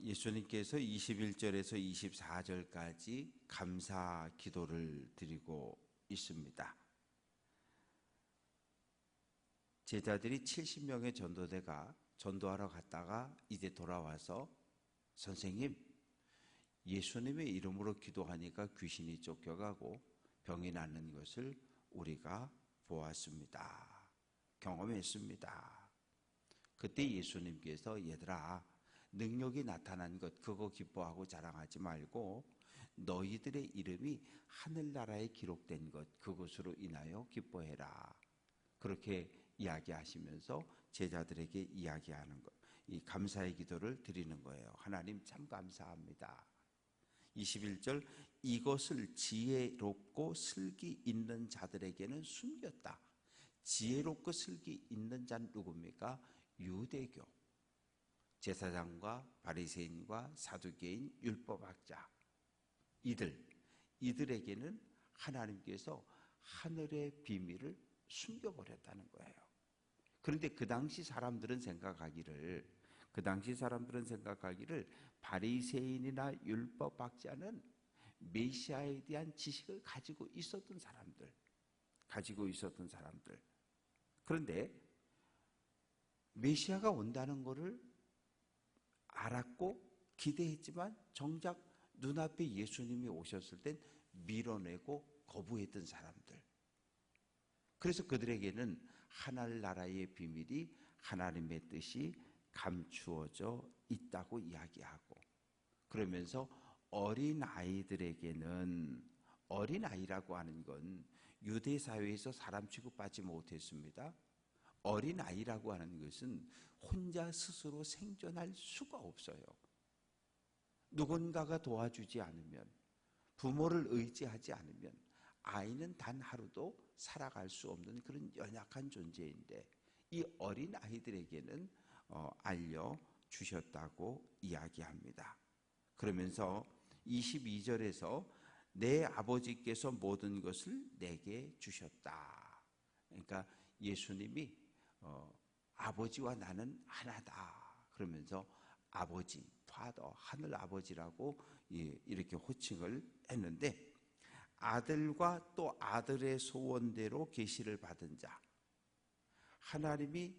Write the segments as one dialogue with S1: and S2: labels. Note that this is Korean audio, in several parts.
S1: 예수님께서 21절에서 24절까지 감사 기도를 드리고 있습니다. 제자들이 70명의 전도대가 전도하러 갔다가 이제 돌아와서 선생님, 예수님의 이름으로 기도하니까 귀신이 쫓겨가고 병이 낫는 것을 우리가 보았습니다. 경험했습니다. 그때 예수님께서 얘들아, 능력이 나타난 것 그거 기뻐하고 자랑하지 말고 너희들의 이름이 하늘나라에 기록된 것 그것으로 인하여 기뻐해라. 그렇게 이야기하시면서 제자들에게 이야기하는 것, 이 감사의 기도를 드리는 거예요. 하나님 참 감사합니다. 21절, 이것을 지혜롭고 슬기 있는 자들에게는 숨겼다. 지혜롭고 슬기 있는 자는 누굽니까? 유대교 제사장과 바리새인과 사두개인 율법학자, 이들에게는 하나님께서 하늘의 비밀을 숨겨버렸다는 거예요. 그런데 그 당시 사람들은 생각하기를 바리새인이나 율법학자는 메시아에 대한 지식을 가지고 있었던 사람들. 그런데 메시아가 온다는 것을 알았고 기대했지만 정작 눈앞에 예수님이 오셨을 땐 밀어내고 거부했던 사람들. 그래서 그들에게는 하늘나라의 비밀이 하나님의 뜻이 감추어져 있다고 이야기하고, 그러면서 어린아이라고 하는 건 유대 사회에서 사람 취급받지 못했습니다. 어린아이라고 하는 것은 혼자 스스로 생존할 수가 없어요. 누군가가 도와주지 않으면, 부모를 의지하지 않으면 아이는 단 하루도 살아갈 수 없는 그런 연약한 존재인데, 이 어린아이들에게는 알려주셨다고 이야기합니다. 그러면서 22절에서 내 아버지께서 모든 것을 내게 주셨다. 그러니까 예수님이 아버지와 나는 하나다. 그러면서 아버지, 파더, 하늘 아버지라고 이렇게 호칭을 했는데, 아들과 또 아들의 소원대로 계시를 받은 자, 하나님의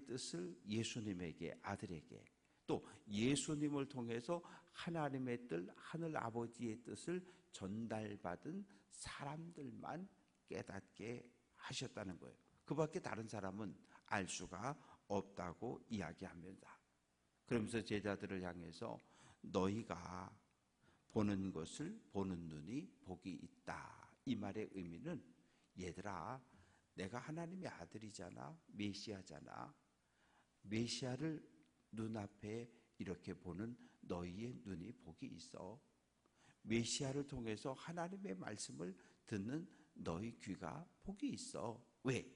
S1: 뜻을 예수님에게, 아들에게, 또 예수님을 통해서 하나님의 뜻, 하늘 아버지의 뜻을 전달받은 사람들만 깨닫게 하셨다는 거예요. 그 밖에 다른 사람은 알 수가 없다고 이야기합니다. 그러면서 제자들을 향해서 너희가 보는 것을 보는 눈이 복이 있다. 이 말의 의미는, 얘들아, 내가 하나님의 아들이잖아, 메시아잖아. 메시아를 눈앞에 이렇게 보는 너희의 눈이 복이 있어. 메시아를 통해서 하나님의 말씀을 듣는 너희 귀가 복이 있어. 왜?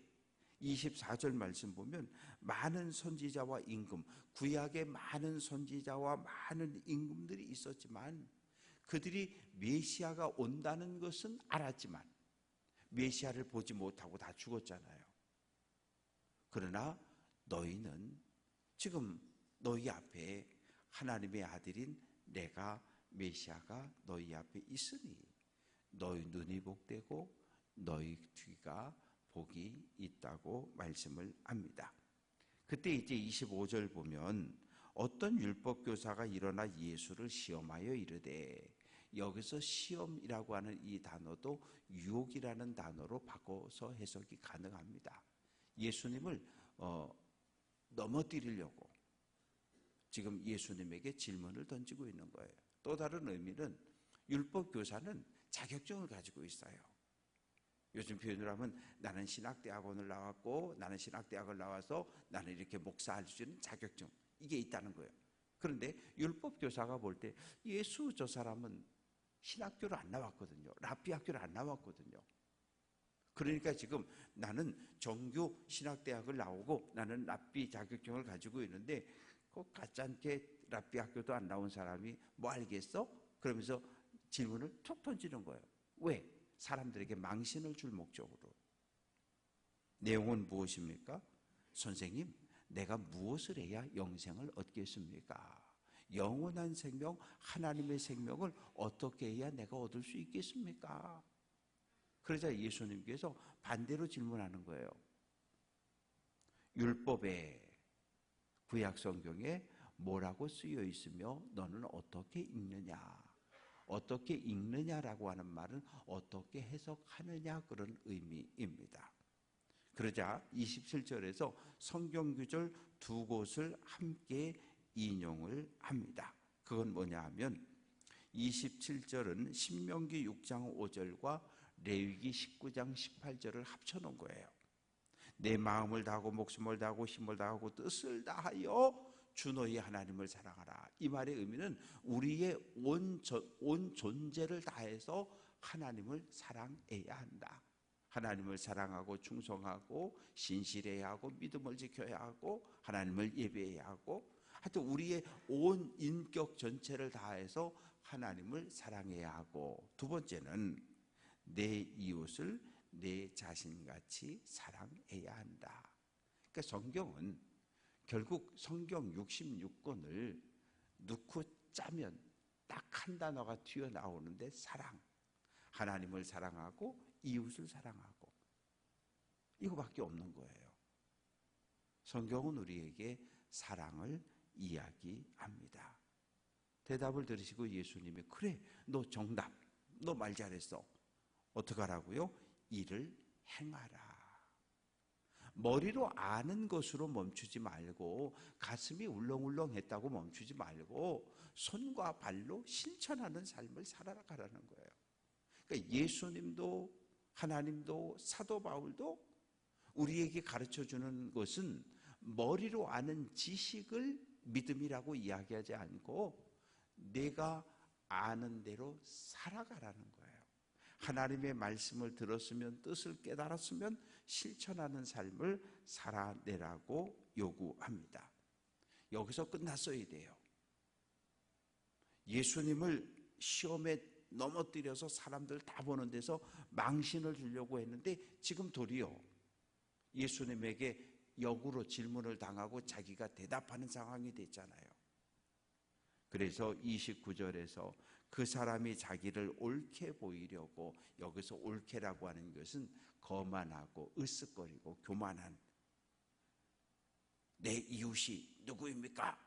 S1: 24절 말씀 보면 많은 선지자와 임금, 구약에 많은 선지자와 많은 임금들이 있었지만 그들이 메시아가 온다는 것은 알았지만 메시아를 보지 못하고 다 죽었잖아요. 그러나 너희는 지금 너희 앞에 하나님의 아들인 내가, 메시아가 너희 앞에 있으니 너희 눈이 복되고 너희 귀가 복이 있다고 말씀을 합니다. 그때 이제 25절 보면 어떤 율법교사가 일어나 예수를 시험하여 이르되, 여기서 시험이라고 하는 이 단어도 유혹이라는 단어로 바꿔서 해석이 가능합니다. 예수님을 넘어뜨리려고 지금 예수님에게 질문을 던지고 있는 거예요. 또 다른 의미는 율법교사는 자격증을 가지고 있어요. 요즘 표현으로 하면 나는 신학대학원을 나왔고, 나는 신학대학을 나와서 나는 이렇게 목사할 수 있는 자격증, 이게 있다는 거예요. 그런데 율법교사가 볼 때 예수 저 사람은 신학교를 안 나왔거든요. 랍비 학교를 안 나왔거든요. 그러니까 지금 나는 정규 신학대학을 나오고 나는 랍비 자격증을 가지고 있는데 그 가짜않게 랍비 학교도 안 나온 사람이 뭐 알겠어? 그러면서 질문을 툭 던지는 거예요. 왜? 사람들에게 망신을 줄 목적으로. 내용은 무엇입니까? 선생님, 내가 무엇을 해야 영생을 얻겠습니까? 영원한 생명, 하나님의 생명을 어떻게 해야 내가 얻을 수 있겠습니까? 그러자 예수님께서 반대로 질문하는 거예요. 율법에, 구약 성경에 뭐라고 쓰여 있으며 너는 어떻게 읽느냐? 어떻게 읽느냐라고 하는 말은 어떻게 해석하느냐 그런 의미입니다. 그러자 27절에서 성경 구절 두 곳을 함께 인용을 합니다. 그건 뭐냐 하면 27절은 신명기 6장 5절과 레위기 19장 18절을 합쳐놓은 거예요. 내 마음을 다하고 목숨을 다하고 힘을 다하고 뜻을 다하여 주 너희 하나님을 사랑하라. 이 말의 의미는 우리의 온 존재를 다해서 하나님을 사랑해야 한다. 하나님을 사랑하고 충성하고 신실해야 하고 믿음을 지켜야 하고 하나님을 예배해야 하고 하여튼 우리의 온 인격 전체를 다해서 하나님을 사랑해야 하고 두 번째는 내 이웃을 내 자신같이 사랑해야 한다. 그러니까 성경은 결국 성경 66권을 넣고 짜면 딱 한 단어가 튀어나오는데 사랑. 하나님을 사랑하고 이웃을 사랑하고 이거밖에 없는 거예요. 성경은 우리에게 사랑을 이야기합니다. 대답을 들으시고 예수님이 그래 너 정답 너 말 잘했어. 어떡하라고요? 이를 행하라. 머리로 아는 것으로 멈추지 말고 가슴이 울렁울렁했다고 멈추지 말고 손과 발로 실천하는 삶을 살아가라는 거예요. 그러니까 예수님도 하나님도 사도 바울도 우리에게 가르쳐주는 것은 머리로 아는 지식을 믿음이라고 이야기하지 않고 내가 아는 대로 살아가라는 거예요. 하나님의 말씀을 들었으면 뜻을 깨달았으면 실천하는 삶을 살아내라고 요구합니다. 여기서 끝났어야 돼요. 예수님을 시험에 넘어뜨려서 사람들 다 보는 데서 망신을 주려고 했는데 지금 도리어 예수님에게 역으로 질문을 당하고 자기가 대답하는 상황이 됐잖아요. 그래서 29절에서 그 사람이 자기를 옳게 보이려고 여기서 옳게라고 하는 것은 거만하고 으쓱거리고 교만한 내 이웃이 누구입니까?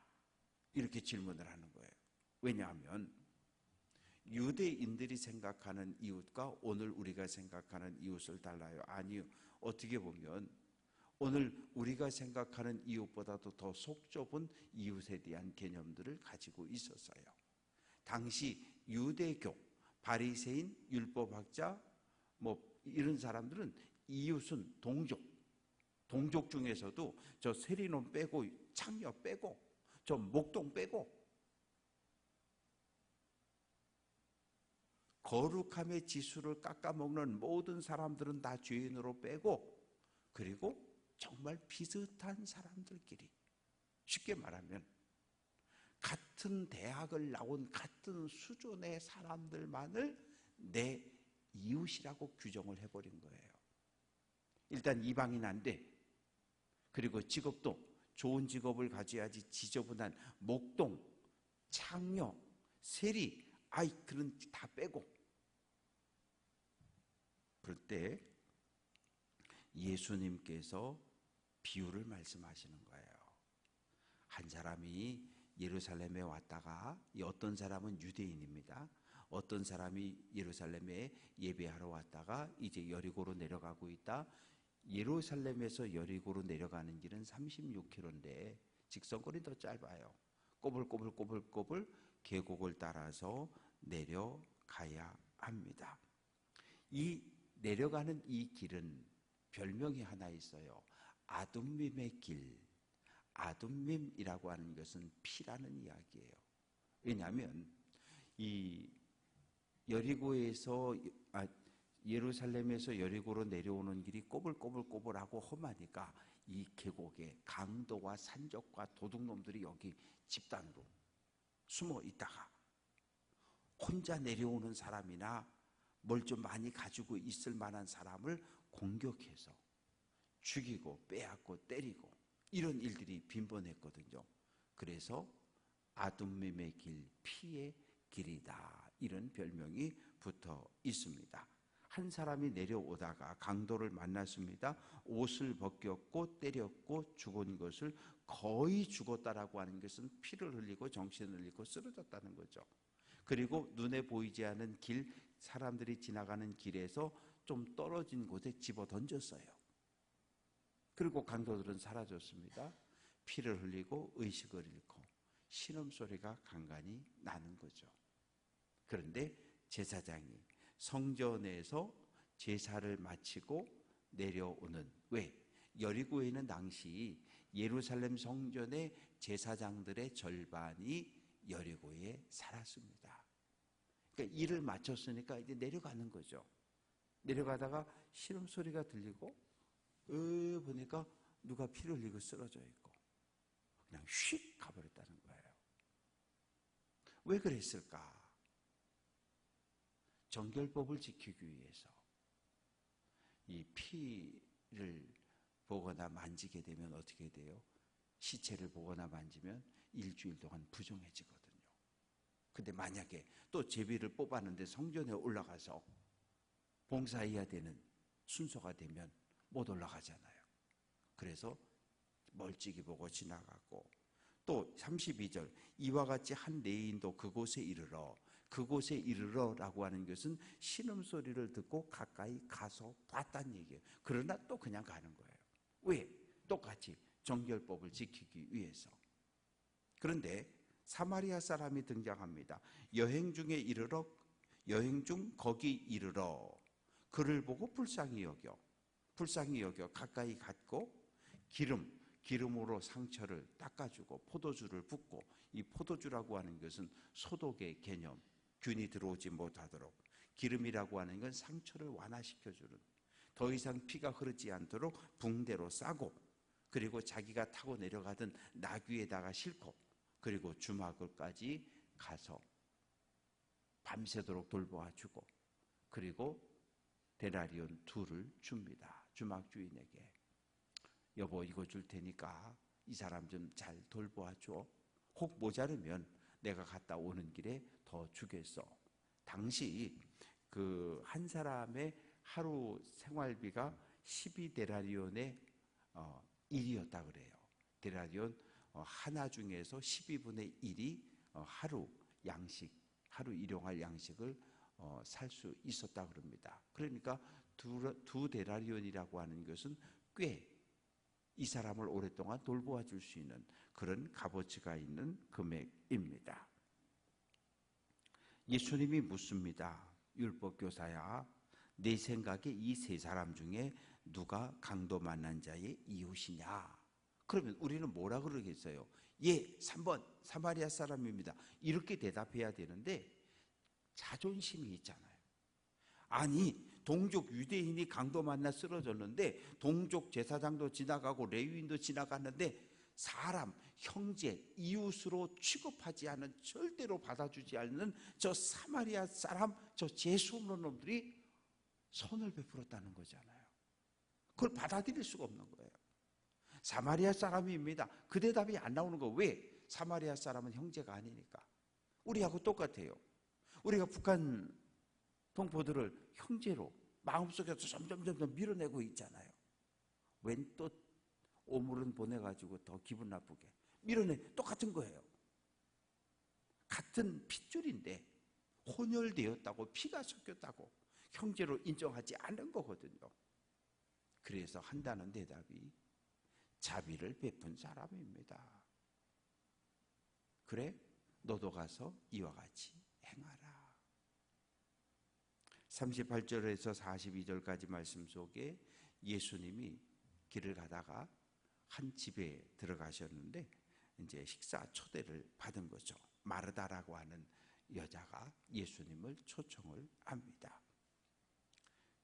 S1: 이렇게 질문을 하는 거예요. 왜냐하면 유대인들이 생각하는 이웃과 오늘 우리가 생각하는 이웃을 달라요. 아니요. 어떻게 보면 오늘 우리가 생각하는 이웃보다도 더 속 좁은 이웃에 대한 개념들을 가지고 있었어요. 당시 유대교, 바리새인, 율법학자 이런 사람들은 이웃은 동족 중에서도 저 세리놈 빼고 창녀 빼고 저 목동 빼고 거룩함의 지수를 깎아먹는 모든 사람들은 다 죄인으로 빼고 그리고 정말 비슷한 사람들끼리 쉽게 말하면 같은 대학을 나온 같은 수준의 사람들만을 내 이웃이라고 규정을 해버린 거예요. 일단 이방인 안 돼. 그리고 직업도 좋은 직업을 가져야지 지저분한 목동, 창녀, 세리, 그런 다 빼고. 그럴 때 예수님께서 비유를 말씀하시는 거예요. 한 사람이 예루살렘에 왔다가 어떤 사람은 유대인입니다. 어떤 사람이 예루살렘에 예배하러 왔다가 이제 여리고로 내려가고 있다. 예루살렘에서 여리고로 내려가는 길은 36km인데 직선거리 더 짧아요. 꼬불꼬불 계곡을 따라서 내려가야 합니다. 이 내려가는 이 길은 별명이 하나 있어요. 아둠밈의 길. 아둠밈이라고 하는 것은 피라는 이야기예요. 왜냐하면 이 예루살렘에서 여리고로 내려오는 길이 꼬불꼬불하고 험하니까 이 계곡에 강도와 산적과 도둑놈들이 여기 집단으로 숨어 있다가 혼자 내려오는 사람이나 뭘 좀 많이 가지고 있을 만한 사람을 공격해서 죽이고 빼앗고 때리고 이런 일들이 빈번했거든요. 그래서 아둠밈의 길, 피의 길이다. 이런 별명이 붙어 있습니다. 한 사람이 내려오다가 강도를 만났습니다. 옷을 벗겼고 때렸고 죽은 것을 거의 죽었다라고 하는 것은 피를 흘리고 정신을 잃고 쓰러졌다는 거죠. 그리고 눈에 보이지 않는 길, 사람들이 지나가는 길에서 좀 떨어진 곳에 집어 던졌어요. 그리고 강도들은 사라졌습니다. 피를 흘리고 의식을 잃고 신음소리가 간간히 나는 거죠. 그런데 제사장이 성전에서 제사를 마치고 내려오는, 왜? 여리고에는 당시 예루살렘 성전의 제사장들의 절반이 여리고에 살았습니다. 그러니까 일을 마쳤으니까 이제 내려가는 거죠. 내려가다가 신음소리가 들리고 보니까 누가 피를 흘리고 쓰러져 있고 그냥 휙 가버렸다는 거예요. 왜 그랬을까? 정결법을 지키기 위해서 이 피를 보거나 만지게 되면 어떻게 돼요? 시체를 보거나 만지면 일주일 동안 부정해지거든요. 근데 만약에 또 제비를 뽑았는데 성전에 올라가서 봉사해야 되는 순서가 되면 못 올라가잖아요. 그래서 멀찍이 보고 지나가고, 또 32절 이와 같이 한 레인도 그곳에 이르러라고 하는 것은 신음소리를 듣고 가까이 가서 봤다는 얘기예요. 그러나 또 그냥 가는 거예요. 왜? 똑같이 정결법을 지키기 위해서. 그런데 사마리아 사람이 등장합니다. 여행 중 거기 이르러 그를 보고 불쌍히 여겨 가까이 갔고 기름으로 상처를 닦아주고 포도주를 붓고, 이 포도주라고 하는 것은 소독의 개념, 균이 들어오지 못하도록, 기름이라고 하는 건 상처를 완화시켜주는, 더 이상 피가 흐르지 않도록 붕대로 싸고, 그리고 자기가 타고 내려가던 나귀에다가 싣고, 그리고 주막을까지 가서 밤새도록 돌보아주고, 그리고 데나리온 2를 줍니다. 주막 주인에게. 여보, 이거 줄 테니까 이 사람 좀 잘 돌보아줘. 혹 모자르면 내가 갔다 오는 길에 더 주겠어. 당시 그 한 사람의 하루 생활비가 12데나리온의 1이었다 그래요. 데나리온 하나 중에서 12분의 1이 하루 일용할 양식을 살 수 있었다 그럽니다. 그러니까 두 데나리온이라고 하는 것은 꽤 이 사람을 오랫동안 돌보아 줄 수 있는 그런 값어치가 있는 금액입니다. 예수님이 묻습니다. 율법교사야, 내 생각에 이 세 사람 중에 누가 강도 만난 자의 이웃이냐? 그러면 우리는 뭐라 그러겠어요? 예, 3번 사마리아 사람입니다. 이렇게 대답해야 되는데 자존심이 있잖아요. 아니, 동족 유대인이 강도 만나 쓰러졌는데 동족 제사장도 지나가고 레위인도 지나갔는데 사람, 형제, 이웃으로 취급하지 않은, 절대로 받아주지 않는 저 사마리아 사람, 저 재수 없는 놈들이 선을 베풀었다는 거잖아요. 그걸 받아들일 수가 없는 거예요. 사마리아 사람입니다. 그 대답이 안 나오는 거. 왜? 사마리아 사람은 형제가 아니니까. 우리하고 똑같아요. 우리가 북한 동포들을 형제로 마음속에서 점점 밀어내고 있잖아요. 웬 또 오물은 보내가지고 더 기분 나쁘게 똑같은 거예요. 같은 핏줄인데 혼혈되었다고, 피가 섞였다고 형제로 인정하지 않은 거거든요. 그래서 한다는 대답이 자비를 베푼 사람입니다. 그래, 너도 가서 이와 같이 행하라. 38절에서 42절까지 말씀 속에 예수님이 길을 가다가 한 집에 들어가셨는데 이제 식사 초대를 받은 거죠. 마르다라고 하는 여자가 예수님을 초청을 합니다.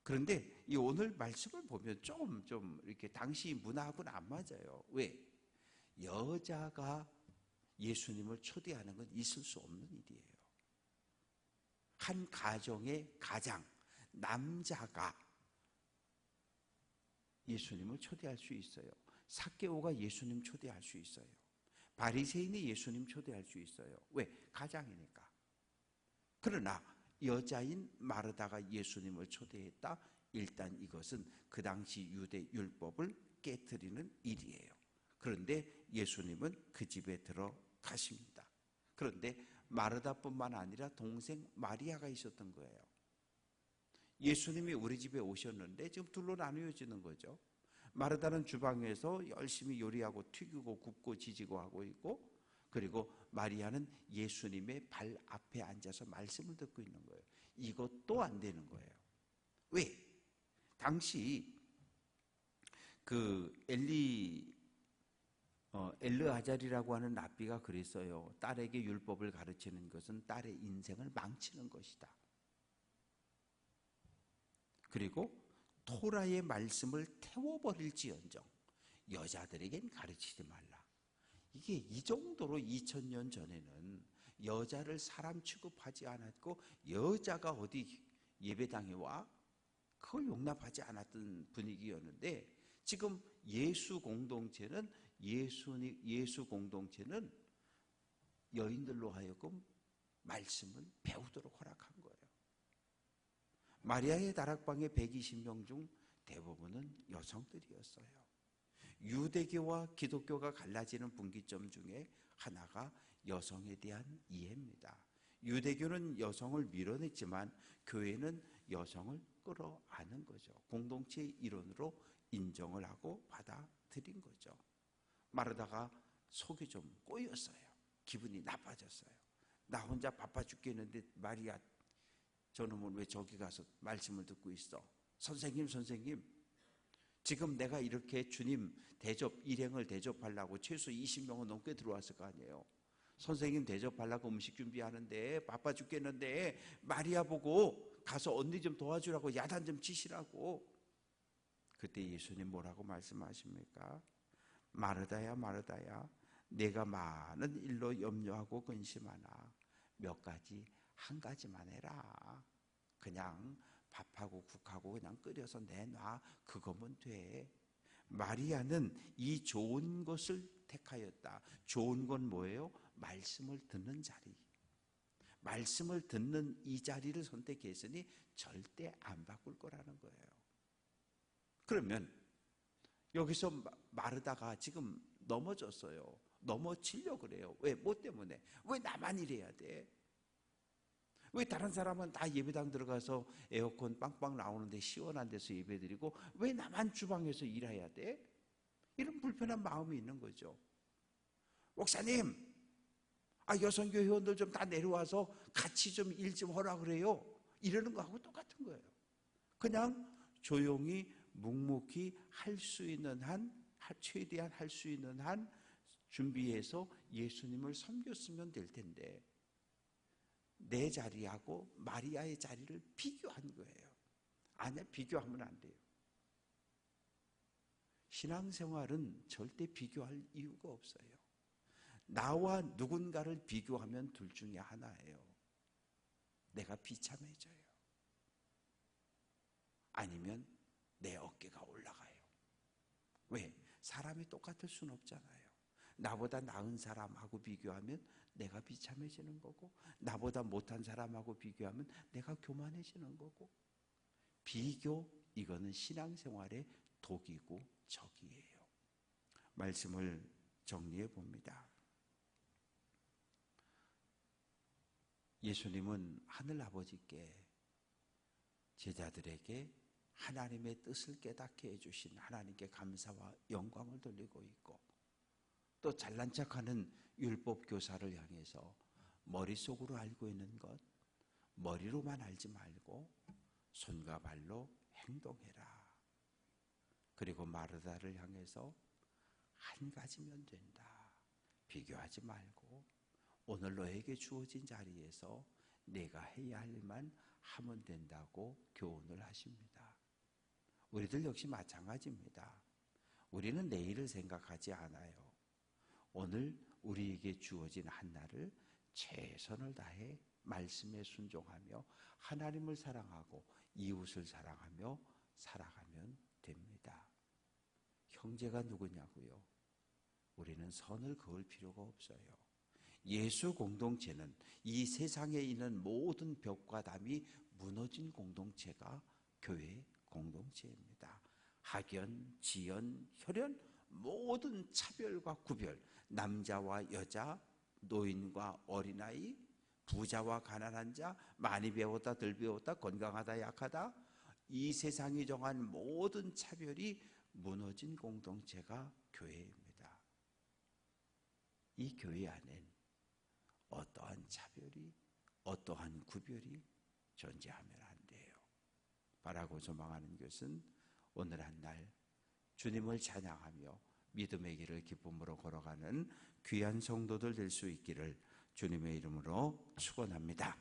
S1: 그런데 이 오늘 말씀을 보면 좀 이렇게 당시 문화하고는 안 맞아요. 왜? 여자가 예수님을 초대하는 건 있을 수 없는 일이에요. 한 가정의 가장, 남자가 예수님을 초대할 수 있어요. 삭개오가 예수님 초대할 수 있어요. 바리새인이 예수님 초대할 수 있어요. 왜? 가장이니까. 그러나 여자인 마르다가 예수님을 초대했다. 일단 이것은 그 당시 유대 율법을 깨트리는 일이에요. 그런데 예수님은 그 집에 들어가십니다. 그런데 마르다뿐만 아니라 동생 마리아가 있었던 거예요. 예수님이 우리 집에 오셨는데 지금 둘로 나누어지는 거죠. 마르다는 주방에서 열심히 요리하고 튀기고 굽고 지지고 하고 있고, 그리고 마리아는 예수님의 발 앞에 앉아서 말씀을 듣고 있는 거예요. 이것도 안 되는 거예요. 왜? 당시 그 엘르아잘이라고 하는 랍비가 그랬어요. 딸에게 율법을 가르치는 것은 딸의 인생을 망치는 것이다. 그리고 토라의 말씀을 태워버릴지언정 여자들에겐 가르치지 말라. 이게 이 정도로 2000년 전에는 여자를 사람 취급하지 않았고, 여자가 어디 예배당에 와? 그걸 용납하지 않았던 분위기였는데, 지금 예수 공동체는 여인들로 하여금 말씀을 배우도록 허락한 거예요. 마리아의 다락방의 120명 중 대부분은 여성들이었어요. 유대교와 기독교가 갈라지는 분기점 중에 하나가 여성에 대한 이해입니다. 유대교는 여성을 밀어냈지만 교회는 여성을 끌어안은 거죠. 공동체의 일원으로 인정을 하고 받아들인 거죠. 마르다가 속이 좀 꼬였어요. 기분이 나빠졌어요. 나 혼자 바빠 죽겠는데 마리아 저놈은 왜 저기 가서 말씀을 듣고 있어? 선생님, 지금 내가 이렇게 주님 일행을 대접하려고 최소 20명은 넘게 들어왔을 거 아니에요. 선생님 대접하려고 음식 준비하는데 바빠 죽겠는데 마리아 보고 가서 언니 좀 도와주라고 야단 좀 치시라고. 그때 예수님 뭐라고 말씀하십니까? 마르다야, 마르다야, 내가 많은 일로 염려하고 근심하나 몇 가지 한 가지만 해라. 그냥 밥하고 국하고 그냥 끓여서 내놔. 그거면 돼. 마리아는 이 좋은 것을 택하였다. 좋은 건 뭐예요? 말씀을 듣는 자리. 말씀을 듣는 이 자리를 선택했으니 절대 안 바꿀 거라는 거예요. 그러면 여기서 마르다가 지금 넘어졌어요. 넘어지려고 그래요. 왜? 뭐 때문에? 왜 나만 이래야 돼? 왜 다른 사람은 다 예배당 들어가서 에어컨 빵빵 나오는데 시원한 데서 예배드리고 왜 나만 주방에서 일해야 돼? 이런 불편한 마음이 있는 거죠. 목사님, 여성교 회원들 좀 다 내려와서 같이 좀 일 좀 하라 그래요. 이러는 거하고 똑같은 거예요. 그냥 조용히 묵묵히 할 수 있는 한, 최대한 할 수 있는 한 준비해서 예수님을 섬겼으면 될 텐데 내 자리하고 마리아의 자리를 비교한 거예요. 아니야, 비교하면 안 돼요. 신앙생활은 절대 비교할 이유가 없어요. 나와 누군가를 비교하면 둘 중에 하나예요. 내가 비참해져요. 아니면 내 어깨가 올라가요. 왜? 사람이 똑같을 수는 없잖아요. 나보다 나은 사람하고 비교하면 내가 비참해지는 거고, 나보다 못한 사람하고 비교하면 내가 교만해지는 거고. 비교, 이거는 신앙생활의 독이고 적이에요. 말씀을 정리해 봅니다. 예수님은 하늘아버지께 제자들에게 하나님의 뜻을 깨닫게 해주신 하나님께 감사와 영광을 돌리고 있고, 또 잘난 척하는 율법교사를 향해서 머릿속으로 알고 있는 것, 머리로만 알지 말고 손과 발로 행동해라. 그리고 마르다를 향해서 한 가지면 된다. 비교하지 말고 오늘 너에게 주어진 자리에서 내가 해야 할 일만 하면 된다고 교훈을 하십니다. 우리들 역시 마찬가지입니다. 우리는 내일을 생각하지 않아요. 오늘 우리에게 주어진 한날을 최선을 다해 말씀에 순종하며 하나님을 사랑하고 이웃을 사랑하며 살아가면 됩니다. 형제가 누구냐고요? 우리는 선을 그을 필요가 없어요. 예수 공동체는 이 세상에 있는 모든 벽과 담이 무너진 공동체가 교회 공동체입니다. 학연, 지연, 혈연, 모든 차별과 구별, 남자와 여자, 노인과 어린아이, 부자와 가난한 자, 많이 배웠다 덜 배웠다, 건강하다 약하다, 이 세상이 정한 모든 차별이 무너진 공동체가 교회입니다. 이 교회 안엔 어떠한 차별이, 어떠한 구별이 존재하면 안 돼요. 바라고 소망하는 것은 오늘 한 날 주님을 찬양하며 믿음의 길을 기쁨으로 걸어가는 귀한 성도들 될 수 있기를 주님의 이름으로 축원합니다.